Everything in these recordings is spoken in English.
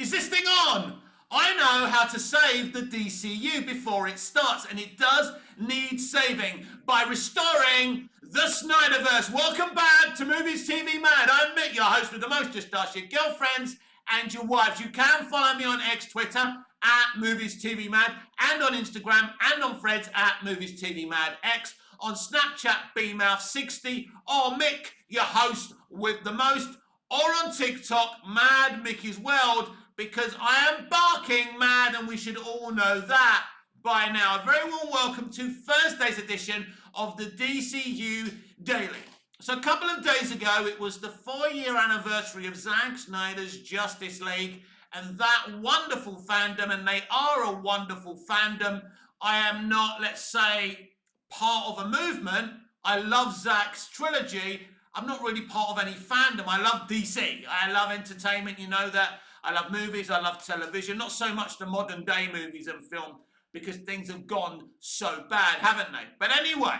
Is this thing on? I know how to save the DCU before it starts, and it does need saving by restoring the Snyderverse. Welcome back to Movies TV Mad. I'm Mick, your host with the most. Just ask your girlfriends and your wives. You can follow me on X, Twitter at Movies TV Mad, and on Instagram and on Threads at Movies TV Mad X, on Snapchat BMouth60, or Mick, your host with the most, or on TikTok Mad Mickey's World, because I am barking mad, and we should all know that by now. A very warm welcome to Thursday's edition of the DCU Daily. So a couple of days ago, it was the 4-year anniversary of Zack Snyder's Justice League, and that wonderful fandom, and they are a wonderful fandom. I am not, let's say, part of a movement. I love Zack's trilogy. I'm not really part of any fandom. I love DC. I love entertainment. You know that. I love movies. I love television. Not so much the modern day movies and film, because things have gone so bad, haven't they? But anyway,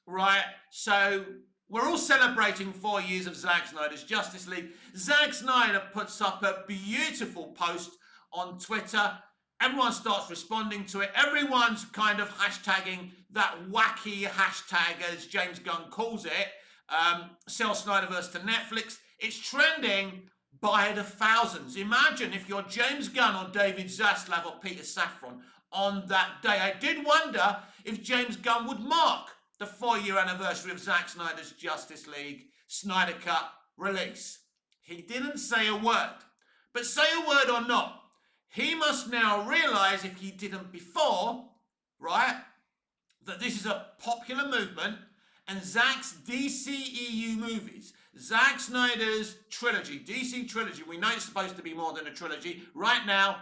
right, so we're all celebrating 4 years of Zack Snyder's Justice League. Zack Snyder puts up a beautiful post on Twitter. Everyone starts responding to it. Everyone's kind of hashtagging that wacky hashtag, as James Gunn calls it, sell Snyderverse to Netflix. It's trending by the thousands. Imagine if you're James Gunn or David Zaslav or Peter Safran on that day. I did wonder if James Gunn would mark the 4-year anniversary of Zack Snyder's Justice League Snyder Cut release. He didn't say a word. But say a word or not, he must now realise, if he didn't before, right, that this is a popular movement, and Zack's DCEU movies, Zack Snyder's trilogy, DC trilogy, we know it's supposed to be more than a trilogy. Right now,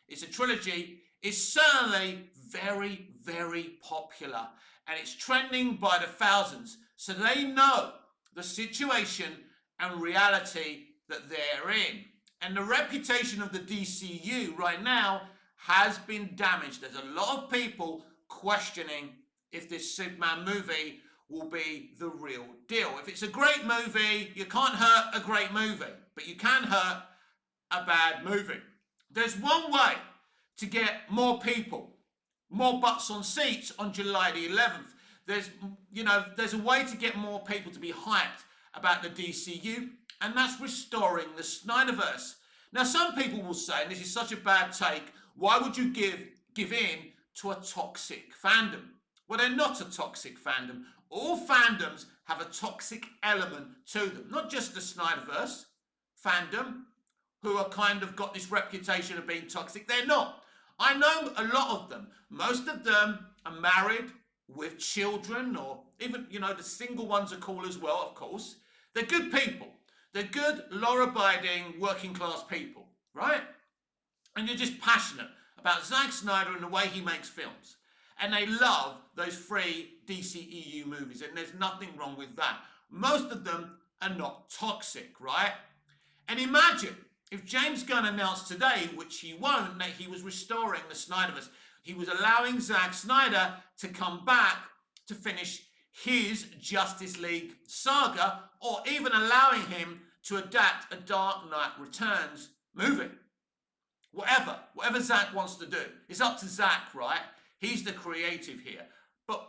it's a trilogy. It's certainly very, very popular, and it's trending by the thousands. So they know the situation and reality that they're in. And the reputation of the DCU right now has been damaged. There's a lot of people questioning if this Superman movie will be the real deal. If it's a great movie, you can't hurt a great movie, but you can hurt a bad movie. There's one way to get more people, more butts on seats on July the 11th. There's a way to get more people to be hyped about the DCU, and that's restoring the Snyderverse. Now, some people will say, and this is such a bad take, why would you give in to a toxic fandom? Well, they're not a toxic fandom. All fandoms have a toxic element to them. Not just the Snyderverse fandom, who are kind of got this reputation of being toxic. They're not. I know a lot of them. Most of them are married with children, or even, the single ones are cool as well, of course. They're good people. They're good, law-abiding, working-class people, right? And you're just passionate about Zack Snyder and the way he makes films. And they love those 3 DCEU movies, and there's nothing wrong with that. Most of them are not toxic, right? And imagine if James Gunn announced today, which he won't, that he was restoring the Snyderverse. He was allowing Zack Snyder to come back to finish his Justice League saga, or even allowing him to adapt a Dark Knight Returns movie. Whatever Zack wants to do. It's up to Zack, right? He's the creative here. But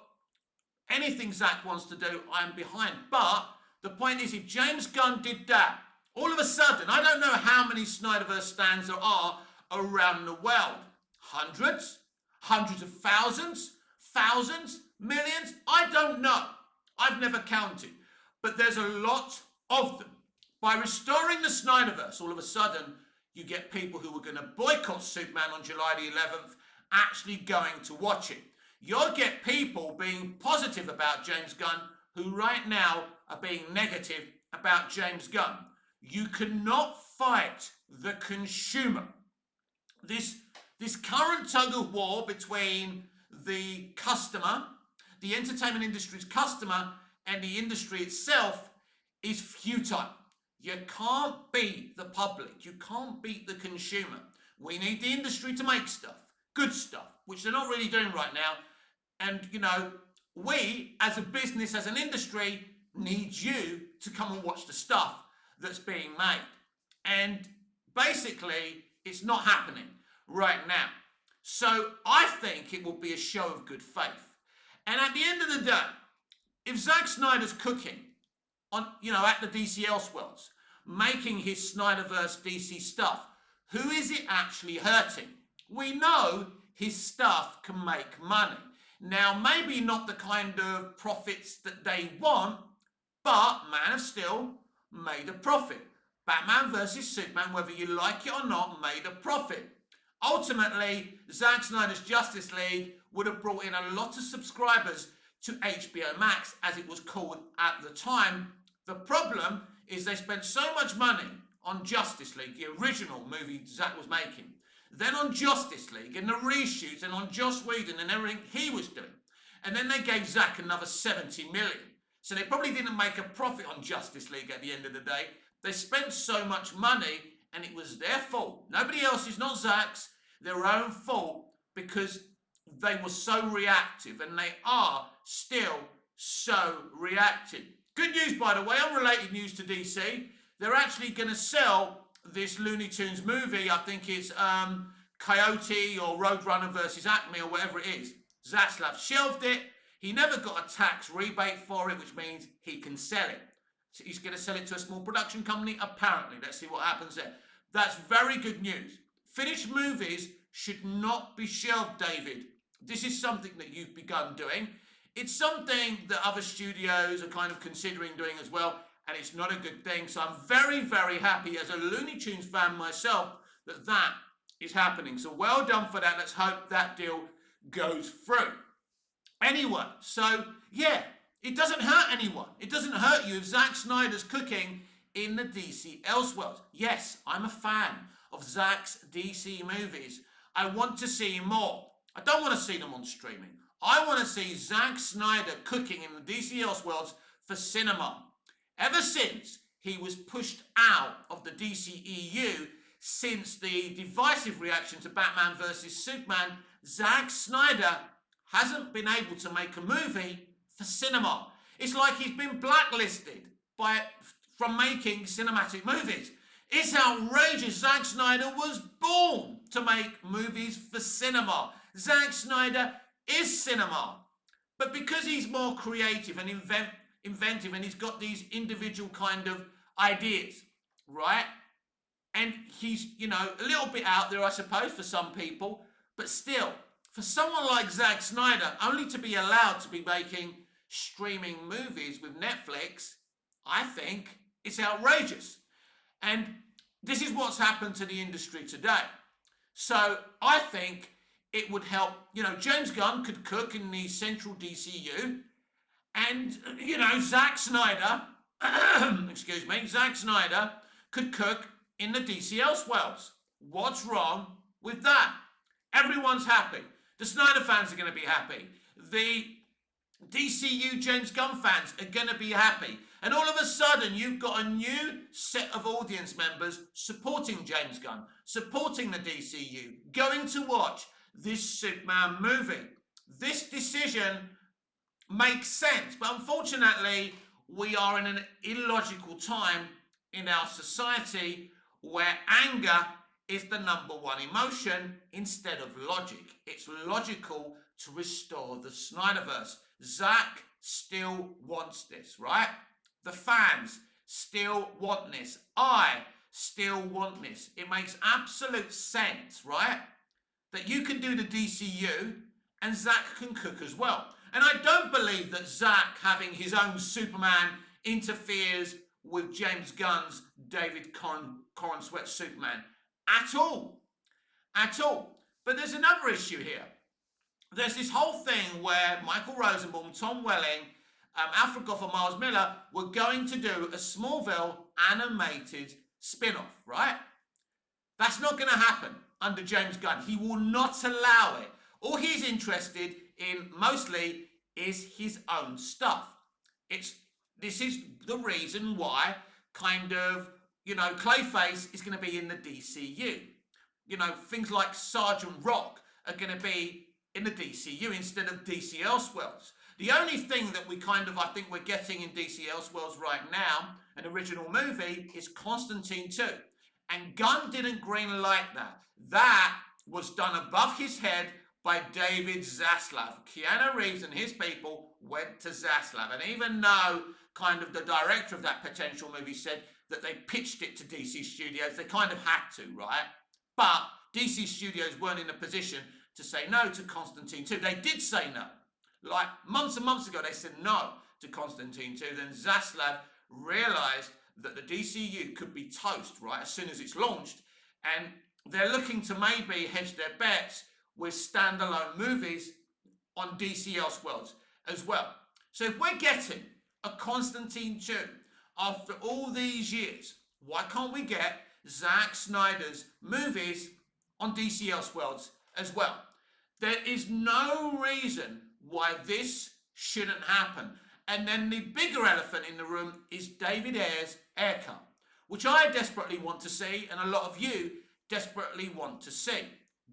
anything Zack wants to do, I'm behind. But the point is, if James Gunn did that, all of a sudden, I don't know how many Snyderverse stands there are around the world. Hundreds? Hundreds of thousands? Thousands? Millions? I don't know. I've never counted. But there's a lot of them. By restoring the Snyderverse, all of a sudden, you get people who were going to boycott Superman on July the 11th actually going to watch it. You'll get people being positive about James Gunn who right now are being negative about James Gunn. You cannot fight the consumer. This current tug of war between the customer, the entertainment industry's customer, and the industry itself is futile. You can't beat the public. You can't beat the consumer. We need the industry to make stuff, good stuff, which they're not really doing right now. And, we as a business, as an industry, need you to come and watch the stuff that's being made. And basically, It's not happening right now. So I think it will be a show of good faith. And at the end of the day, if Zack Snyder's cooking on, at the DC Elseworlds, making his Snyderverse DC stuff, who is it actually hurting? We know his stuff can make money. Now, maybe not the kind of profits that they want, but Man of Steel made a profit. Batman vs Superman, whether you like it or not, made a profit. Ultimately, Zack Snyder's Justice League would have brought in a lot of subscribers to HBO Max, as it was called at the time. The problem is they spent so much money on Justice League, the original movie Zack was making, then on Justice League and the reshoots and on Joss Whedon and everything he was doing. And then they gave Zack another 70 million. So they probably didn't make a profit on Justice League at the end of the day. They spent so much money and it was their fault. Nobody else's, not Zack's, their own fault, because they were so reactive, and they are still so reactive. Good news, by the way, unrelated news to DC. They're actually going to sell this Looney Tunes movie. I think it's Coyote or Roadrunner versus Acme or whatever it is. Zaslav shelved it. He never got a tax rebate for it, which means he can sell it. So he's going to sell it to a small production company, apparently. Let's see what happens there. That's very good news. Finished movies should not be shelved, David. This is something that you've begun doing. It's something that other studios are kind of considering doing as well, and it's not a good thing. So I'm very, very happy as a Looney Tunes fan myself that that is happening. So well done for that. Let's hope that deal goes through. Anyway, so yeah, it doesn't hurt anyone. It doesn't hurt you if Zack Snyder's cooking in the DC Elseworlds. Yes, I'm a fan of Zack's DC movies. I want to see more. I don't want to see them on streaming. I want to see Zack Snyder cooking in the DC Elseworlds for cinema. Ever since he was pushed out of the DCEU, since the divisive reaction to Batman vs Superman, Zack Snyder hasn't been able to make a movie for cinema. It's like he's been blacklisted from making cinematic movies. It's outrageous. Zack Snyder was born to make movies for cinema. Zack Snyder is cinema. But because he's more creative and inventive, and he's got these individual kind of ideas, right? And he's, a little bit out there, I suppose, for some people, but still, for someone like Zack Snyder, only to be allowed to be making streaming movies with Netflix, I think it's outrageous. And this is what's happened to the industry today. So I think it would help, James Gunn could cook in the central DCU, and, Zack Snyder, Zack Snyder could cook in the DC Elseworlds. What's wrong with that? Everyone's happy. The Snyder fans are going to be happy. The DCU James Gunn fans are going to be happy. And all of a sudden, you've got a new set of audience members supporting James Gunn, supporting the DCU, going to watch this Superman movie. This decision makes sense, but unfortunately, we are in an illogical time in our society where anger is the number one emotion instead of logic. It's logical to restore the Snyderverse. Zack still wants this, right? The fans still want this. I still want this. It makes absolute sense, right? That you can do the DCU and Zack can cook as well. And I don't believe that Zack having his own Superman interferes with James Gunn's David Corn Sweat Superman at all. At all. But there's another issue here. There's this whole thing where Michael Rosenbaum, Tom Welling, Alfred Goff and Miles Miller were going to do a Smallville animated spin-off, right? That's not going to happen under James Gunn. He will not allow it. All he's interested in mostly is his own stuff. This is the reason why Clayface is going to be in the DCU. Things like Sergeant Rock are going to be in the DCU instead of DC Elseworlds. The only thing that I think we're getting in DC Elseworlds right now, an original movie, is Constantine 2. And Gunn didn't greenlight that. That was done above his head by David Zaslav. Keanu Reeves and his people went to Zaslav. And even though kind of the director of that potential movie said that they pitched it to DC Studios, they kind of had to, right? But DC Studios weren't in a position to say no to Constantine 2. They did say no. Like months and months ago, they said no to Constantine 2. Then Zaslav realized that the DCU could be toast, right, as soon as it's launched. And they're looking to maybe hedge their bets with standalone movies on DC Elseworlds as well. So if we're getting a Constantine 2 after all these years, why can't we get Zack Snyder's movies on DC Elseworlds as well? There is no reason why this shouldn't happen. And then the bigger elephant in the room is David Ayer's haircut, which I desperately want to see, and a lot of you desperately want to see.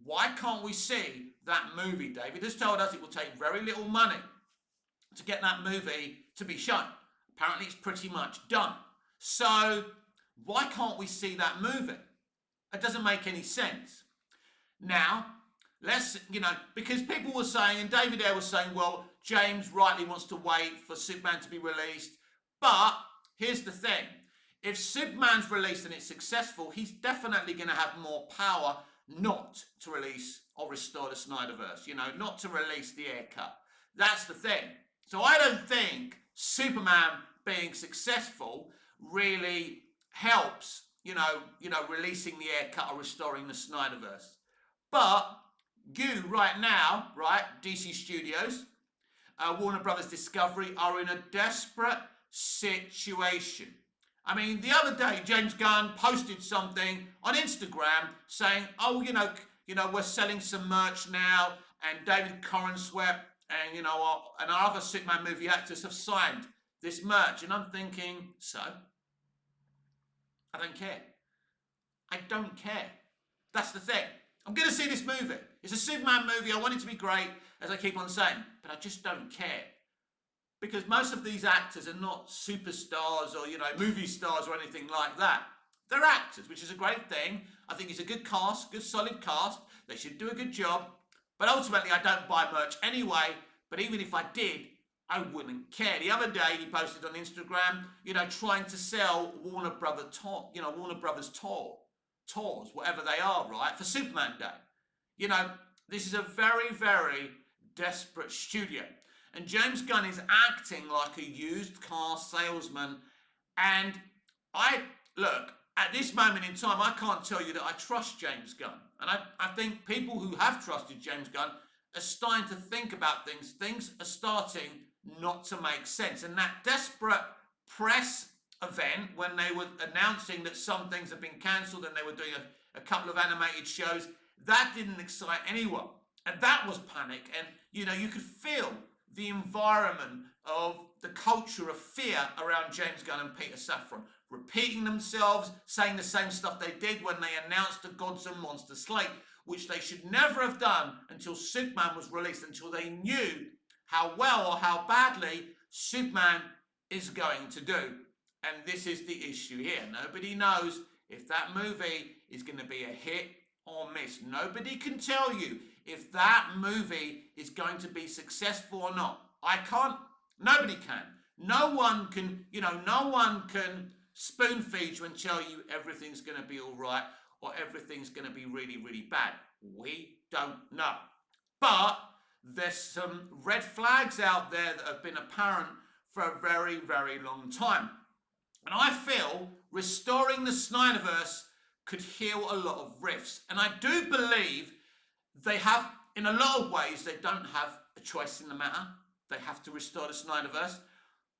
Why can't we see that movie? David has told us it will take very little money to get that movie to be shown. Apparently it's pretty much done. So why can't we see that movie? It doesn't make any sense. Now, let's, because people were saying, and David Ayer was saying, well, James rightly wants to wait for Superman to be released. But here's the thing. If Superman's released and it's successful, he's definitely going to have more power not to release or restore the Snyderverse, not to release the haircut. That's the thing. So I don't think Superman being successful really helps, releasing the haircut or restoring the Snyderverse. But you right now, right, DC Studios, Warner Brothers Discovery are in a desperate situation. I mean, the other day, James Gunn posted something on Instagram saying, oh, we're selling some merch now, and David Corenswet and, and our other Superman movie actors have signed this merch. And I'm thinking, so? I don't care. I don't care. That's the thing. I'm going to see this movie. It's a Superman movie. I want it to be great, as I keep on saying, but I just don't care. Because most of these actors are not superstars or, movie stars or anything like that. They're actors, which is a great thing. I think it's a good cast, good solid cast. They should do a good job. But ultimately, I don't buy merch anyway. But even if I did, I wouldn't care. The other day, he posted on Instagram, trying to sell Warner Brothers tours, whatever they are, right, for Superman Day. This is a very, very desperate studio. And James Gunn is acting like a used car salesman. And look, at this moment in time, I can't tell you that I trust James Gunn. And I think people who have trusted James Gunn are starting to think about things. Things are starting not to make sense. And that desperate press event when they were announcing that some things have been cancelled and they were doing a couple of animated shows, that didn't excite anyone. And that was panic. And, you could feel the environment of the culture of fear around James Gunn and Peter Safran, repeating themselves, saying the same stuff they did when they announced the Gods and Monsters slate, which they should never have done until Superman was released, until they knew how well or how badly Superman is going to do. And this is the issue here. Nobody knows if that movie is going to be a hit or miss. Nobody can tell you if that movie is going to be successful or not. I can't. Nobody can. No one can, no one can spoon feed you and tell you everything's going to be all right or everything's going to be really, really bad. We don't know. But there's some red flags out there that have been apparent for a very, very long time. And I feel restoring the Snyderverse could heal a lot of rifts. And I do believe they have, in a lot of ways, they don't have a choice in the matter. They have to restore the Snyderverse.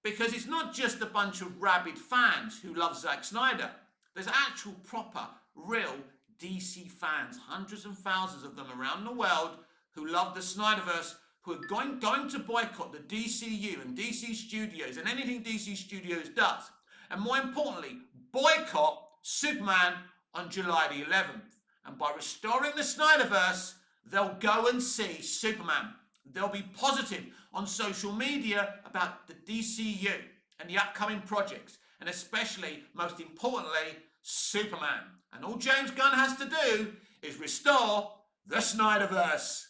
Because it's not just a bunch of rabid fans who love Zack Snyder. There's actual, proper, real DC fans, hundreds and thousands of them around the world who love the Snyderverse, who are going to boycott the DCU and DC Studios and anything DC Studios does. And more importantly, boycott Superman on July the 11th. And by restoring the Snyderverse, they'll go and see Superman. They'll be positive on social media about the DCU and the upcoming projects. And especially, most importantly, Superman. And all James Gunn has to do is restore the Snyderverse.